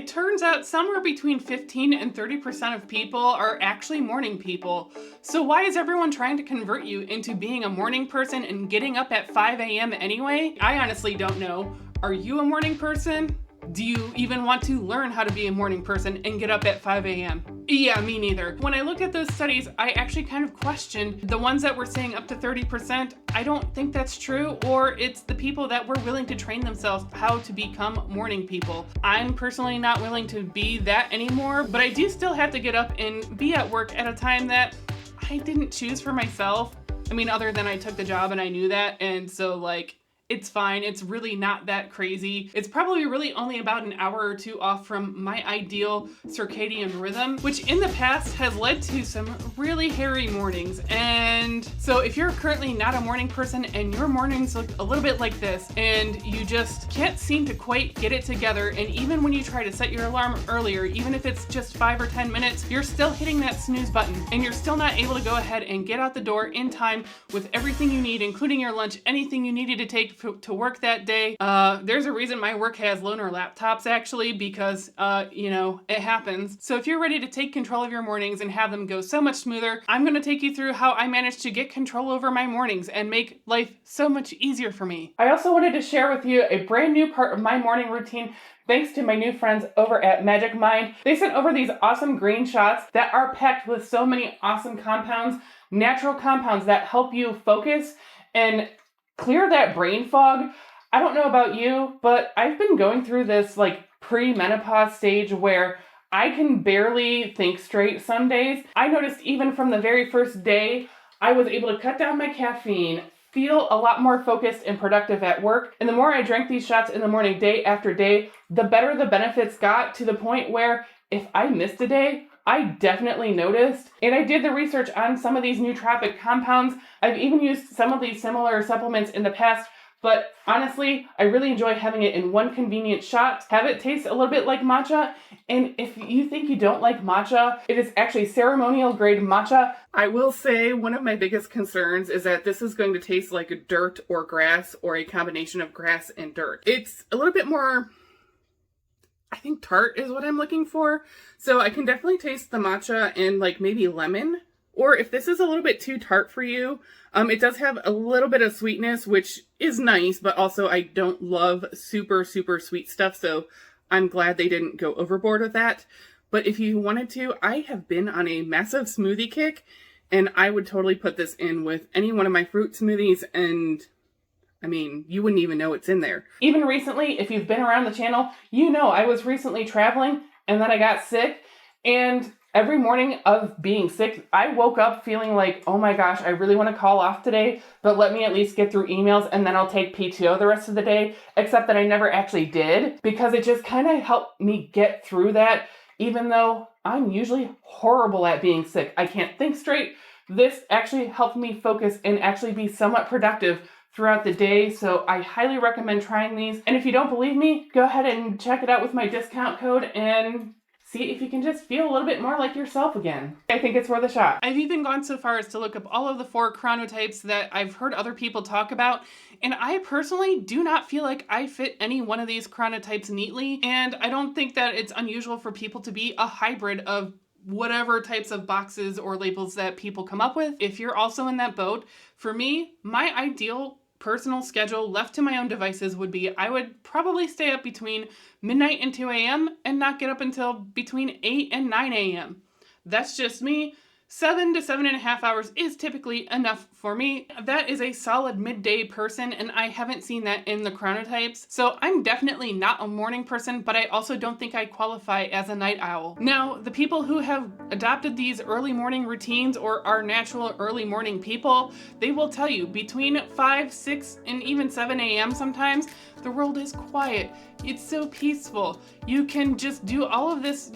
It turns out somewhere between 15 and 30% of people are actually morning people. So why is everyone trying to convert you into being a morning person and getting up at 5 a.m. anyway? I honestly don't know. Are you a morning person? Do you even want to learn how to be a morning person and get up at 5 a.m.? Yeah, me neither. When I looked at those studies, I actually kind of questioned the ones that were saying up to 30%. I don't think that's true, or it's the people that were willing to train themselves how to become morning people. I'm personally not willing to be that anymore, but I do still have to get up and be at work at a time that I didn't choose for myself. I mean, other than I took the job and I knew that, and so it's fine. It's really not that crazy. It's probably really only about an hour or two off from my ideal circadian rhythm, which in the past has led to some really hairy mornings. And so if you're currently not a morning person and your mornings look a little bit like this and you just can't seem to quite get it together, and even when you try to set your alarm earlier, even if it's just 5 or 10 minutes, you're still hitting that snooze button and you're still not able to go ahead and get out the door in time with everything you need, including your lunch, anything you needed to take to work that day. There's a reason my work has loaner laptops actually, because it happens. So if you're ready to take control of your mornings and have them go so much smoother, I'm going to take you through how I managed to get control over my mornings and make life so much easier for me. I also wanted to share with you a brand new part of my morning routine thanks to my new friends over at Magic Mind. They sent over these awesome green shots that are packed with so many awesome compounds, natural compounds that help you focus and clear that brain fog. I don't know about you, but I've been going through this pre-menopause stage where I can barely think straight some days. I noticed even from the very first day, I was able to cut down my caffeine, feel a lot more focused and productive at work. And the more I drank these shots in the morning day after day, the better the benefits got, to the point where if I missed a day, I definitely noticed. And I did the research on some of these nootropic compounds. I've even used some of these similar supplements in the past, but honestly, I really enjoy having it in one convenient shot. Have it taste a little bit like matcha. And if you think you don't like matcha, it is actually ceremonial grade matcha. I will say one of my biggest concerns is that this is going to taste like dirt or grass, or a combination of grass and dirt. It's a little bit more, I think tart is what I'm looking for. So I can definitely taste the matcha and maybe lemon. Or if this is a little bit too tart for you, it does have a little bit of sweetness, which is nice, but also I don't love super, super sweet stuff. So I'm glad they didn't go overboard with that. But if you wanted to, I have been on a massive smoothie kick, and I would totally put this in with any one of my fruit smoothies, and I mean, you wouldn't even know it's in there. Even recently, if you've been around the channel, you know I was recently traveling and then I got sick. And every morning of being sick, I woke up feeling like, oh my gosh, I really want to call off today, but let me at least get through emails and then I'll take PTO the rest of the day. Except that I never actually did, because it just kind of helped me get through that, even though I'm usually horrible at being sick. I can't think straight. This actually helped me focus and actually be somewhat productive throughout the day, so I highly recommend trying these. And if you don't believe me, go ahead and check it out with my discount code and see if you can just feel a little bit more like yourself again. I think it's worth a shot. I've even gone so far as to look up all of the 4 chronotypes that I've heard other people talk about, and I personally do not feel like I fit any one of these chronotypes neatly, and I don't think that it's unusual for people to be a hybrid of whatever types of boxes or labels that people come up with. If you're also in that boat, for me, my ideal personal schedule left to my own devices would be, I would probably stay up between midnight and 2 a.m. and not get up until between 8 and 9 a.m. That's just me. 7 to 7.5 hours is typically enough for me. That is a solid midday person, and I haven't seen that in the chronotypes. So I'm definitely not a morning person, but I also don't think I qualify as a night owl. Now, the people who have adopted these early morning routines or are natural early morning people, they will tell you between 5, 6, and even 7 a.m. sometimes, the world is quiet. It's so peaceful. You can just do all of this,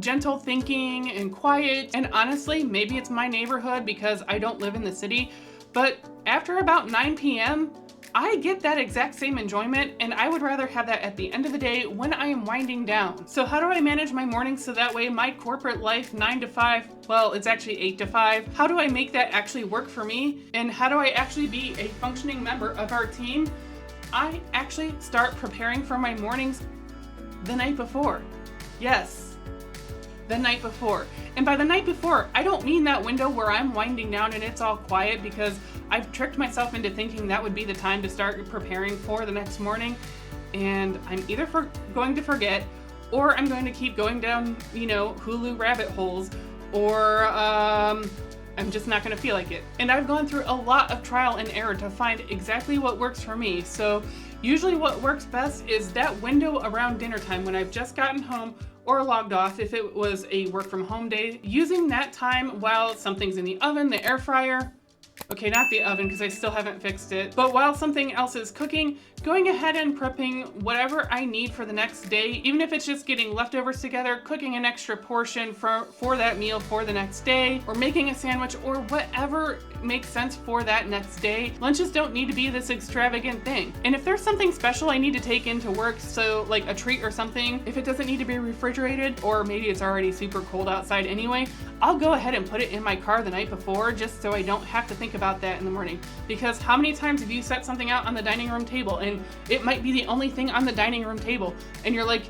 gentle thinking and quiet. And honestly, maybe it's my neighborhood because I don't live in the city, but after about 9 p.m., I get that exact same enjoyment, and I would rather have that at the end of the day when I am winding down. So how do I manage my mornings so that way my corporate life 9 to 5, well, it's actually 8 to 5, how do I make that actually work for me? And how do I actually be a functioning member of our team? I actually start preparing for my mornings the night before. Yes, the night before. And by the night before, I don't mean that window where I'm winding down and it's all quiet, because I've tricked myself into thinking that would be the time to start preparing for the next morning. And I'm either going to forget, or I'm going to keep going down, Hulu rabbit holes, or I'm just not going to feel like it. And I've gone through a lot of trial and error to find exactly what works for me. So usually what works best is that window around dinner time when I've just gotten home or logged off if it was a work from home day, using that time while something's in the oven, the air fryer. Okay, not the oven because I still haven't fixed it. But while something else is cooking, going ahead and prepping whatever I need for the next day, even if it's just getting leftovers together, cooking an extra portion for that meal for the next day, or making a sandwich, or whatever makes sense for that next day. Lunches don't need to be this extravagant thing. And if there's something special I need to take into work, so like a treat or something, if it doesn't need to be refrigerated, or maybe it's already super cold outside anyway, I'll go ahead and put it in my car the night before just so I don't have to think about that in the morning. Because how many times have you set something out on the dining room table and it might be the only thing on the dining room table and you're like,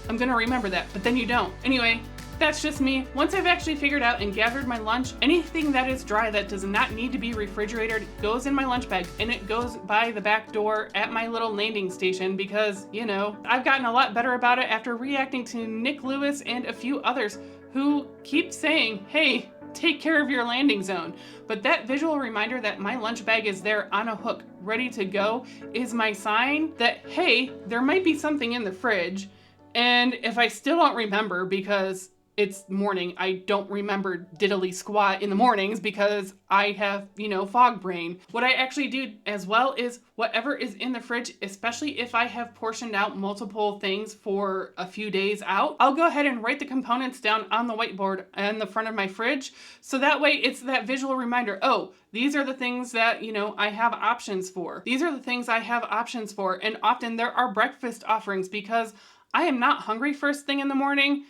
I'm gonna remember that, but then you don't. Anyway, that's just me. Once I've actually figured out and gathered my lunch, anything that is dry that does not need to be refrigerated goes in my lunch bag, and it goes by the back door at my little landing station because, I've gotten a lot better about it after reacting to Nick Lewis and a few others who keep saying, hey, take care of your landing zone. But that visual reminder that my lunch bag is there on a hook, ready to go, is my sign that, hey, there might be something in the fridge. And if I still don't remember because it's morning, I don't remember diddly squat in the mornings because I have, fog brain. What I actually do as well is whatever is in the fridge, especially if I have portioned out multiple things for a few days out, I'll go ahead and write the components down on the whiteboard on the front of my fridge. So that way it's that visual reminder, oh, these are the things that, I have options for. These are the things I have options for. And often there are breakfast offerings because I am not hungry first thing in the morning.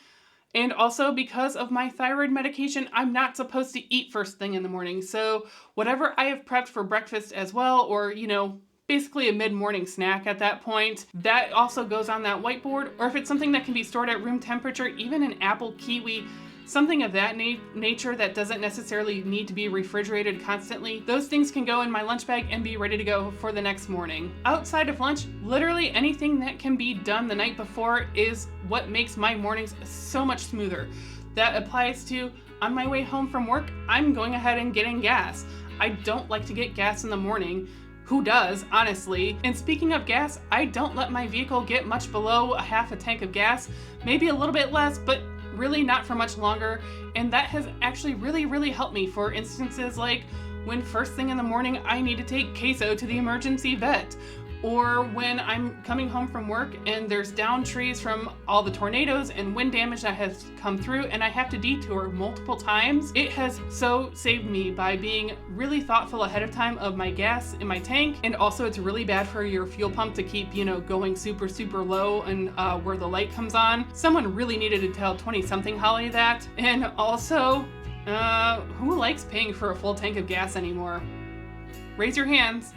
And also because of my thyroid medication, I'm not supposed to eat first thing in the morning. So whatever I have prepped for breakfast as well, or, basically a mid-morning snack at that point, that also goes on that whiteboard. Or if it's something that can be stored at room temperature, even an apple, kiwi, something of that nature that doesn't necessarily need to be refrigerated constantly, those things can go in my lunch bag and be ready to go for the next morning. Outside of lunch, literally anything that can be done the night before is what makes my mornings so much smoother. That applies to, on my way home from work, I'm going ahead and getting gas. I don't like to get gas in the morning. Who does, honestly? And speaking of gas, I don't let my vehicle get much below a half a tank of gas, maybe a little bit less, but really not for much longer. And that has actually really, really helped me for instances like when first thing in the morning I need to take Queso to the emergency vet, or when I'm coming home from work and there's downed trees from all the tornadoes and wind damage that has come through and I have to detour multiple times. It has so saved me by being really thoughtful ahead of time of my gas in my tank. And also it's really bad for your fuel pump to keep, going super, super low and where the light comes on. Someone really needed to tell 20-something Holly that. And also, who likes paying for a full tank of gas anymore? Raise your hands.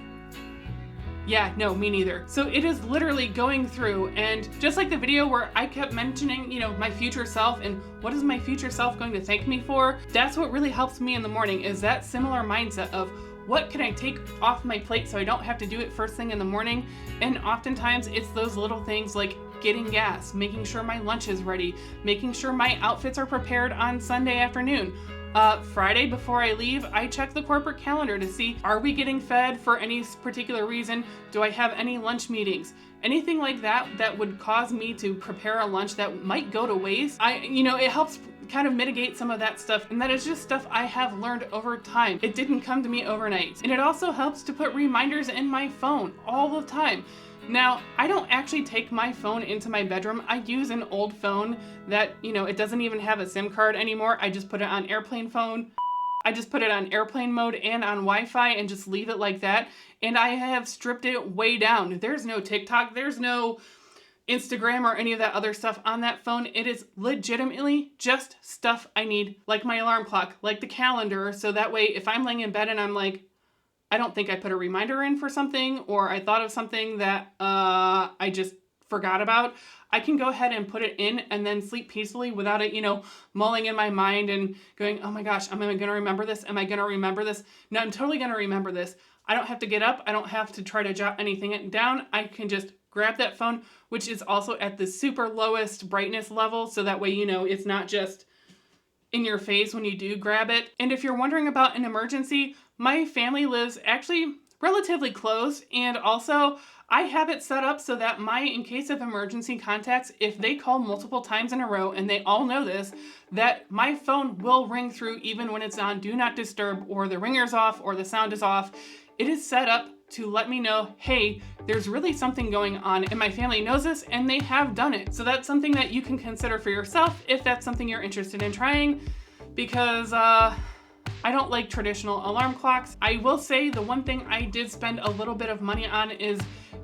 Yeah, no, me neither. So it is literally going through, and just like the video where I kept mentioning, my future self and what is my future self going to thank me for, that's what really helps me in the morning, is that similar mindset of what can I take off my plate so I don't have to do it first thing in the morning. And oftentimes it's those little things like getting gas, making sure my lunch is ready, making sure my outfits are prepared on Sunday afternoon. Friday before I leave, I check the corporate calendar to see, are we getting fed for any particular reason? Do I have any lunch meetings? Anything like that would cause me to prepare a lunch that might go to waste. It helps kind of mitigate some of that stuff, and that is just stuff I have learned over time. It didn't come to me overnight. And it also helps to put reminders in my phone all the time. Now, I don't actually take my phone into my bedroom. I use an old phone that, it doesn't even have a SIM card anymore. I just put it on airplane phone. I just put it on airplane mode and on Wi-Fi and just leave it like that. And I have stripped it way down. There's no TikTok. There's no Instagram or any of that other stuff on that phone. It is legitimately just stuff I need, like my alarm clock, like the calendar. So that way, if I'm laying in bed and I'm like, I don't think I put a reminder in for something, or I thought of something that I just forgot about, I can go ahead and put it in and then sleep peacefully without it, mulling in my mind and going, oh my gosh, am I going to remember this? Am I going to remember this? No, I'm totally going to remember this. I don't have to get up. I don't have to try to jot anything down. I can just grab that phone, which is also at the super lowest brightness level. So that way, it's not just in your face when you do grab it. And if you're wondering about an emergency, my family lives actually relatively close. And also I have it set up so that in case of emergency contacts, if they call multiple times in a row and they all know this, that my phone will ring through even when it's on do not disturb or the ringer's off or the sound is off. It is set up to let me know, hey, there's really something going on, and my family knows this and they have done it. So that's something that you can consider for yourself if that's something you're interested in trying, because I don't like traditional alarm clocks. I will say the one thing I did spend a little bit of money on is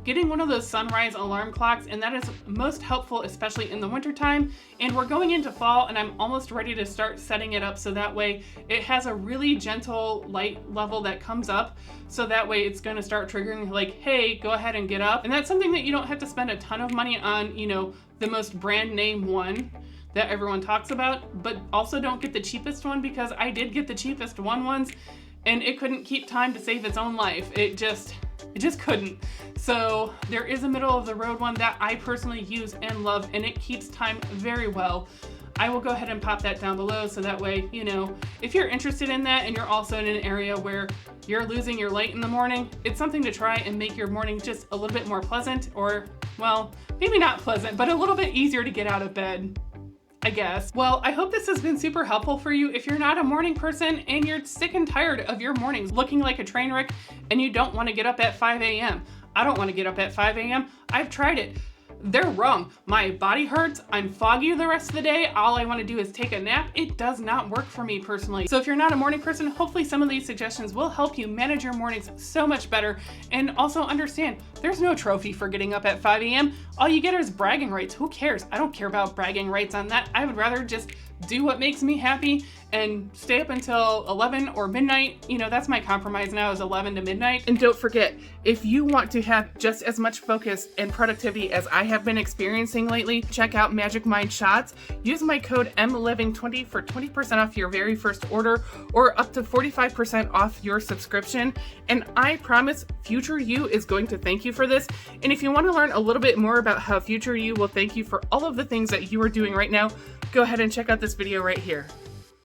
getting one of those sunrise alarm clocks, and that is most helpful, especially in the wintertime. And we're going into fall, and I'm almost ready to start setting it up so that way it has a really gentle light level that comes up, so that way it's going to start triggering like, hey, go ahead and get up. And that's something that you don't have to spend a ton of money on, the most brand name one that everyone talks about, but also don't get the cheapest one, because I did get the cheapest one once and it couldn't keep time to save its own life. It just couldn't. So there is a middle of the road one that I personally use and love, and it keeps time very well. I will go ahead and pop that down below so that way, if you're interested in that and you're also in an area where you're losing your light in the morning, it's something to try and make your morning just a little bit more pleasant, or, well, maybe not pleasant, but a little bit easier to get out of bed, I guess. Well, I hope this has been super helpful for you if you're not a morning person and you're sick and tired of your mornings looking like a train wreck and you don't want to get up at 5 a.m. I don't want to get up at 5 a.m. I've tried it. They're wrong. My body hurts. I'm foggy the rest of the day. All I want to do is take a nap. It does not work for me personally. So if you're not a morning person, hopefully some of these suggestions will help you manage your mornings so much better. And also understand, there's no trophy for getting up at 5 a.m. All you get is bragging rights. Who cares? I don't care about bragging rights on that. I would rather just do what makes me happy and stay up until 11 or midnight. That's my compromise now, is 11 to midnight. And don't forget, if you want to have just as much focus and productivity as I have been experiencing lately, check out Magic Mind Shots. Use my code MLiving20 for 20% off your very first order, or up to 45% off your subscription. And I promise future you is going to thank you for this. And if you want to learn a little bit more about how future you will thank you for all of the things that you are doing right now, go ahead and check out this video right here.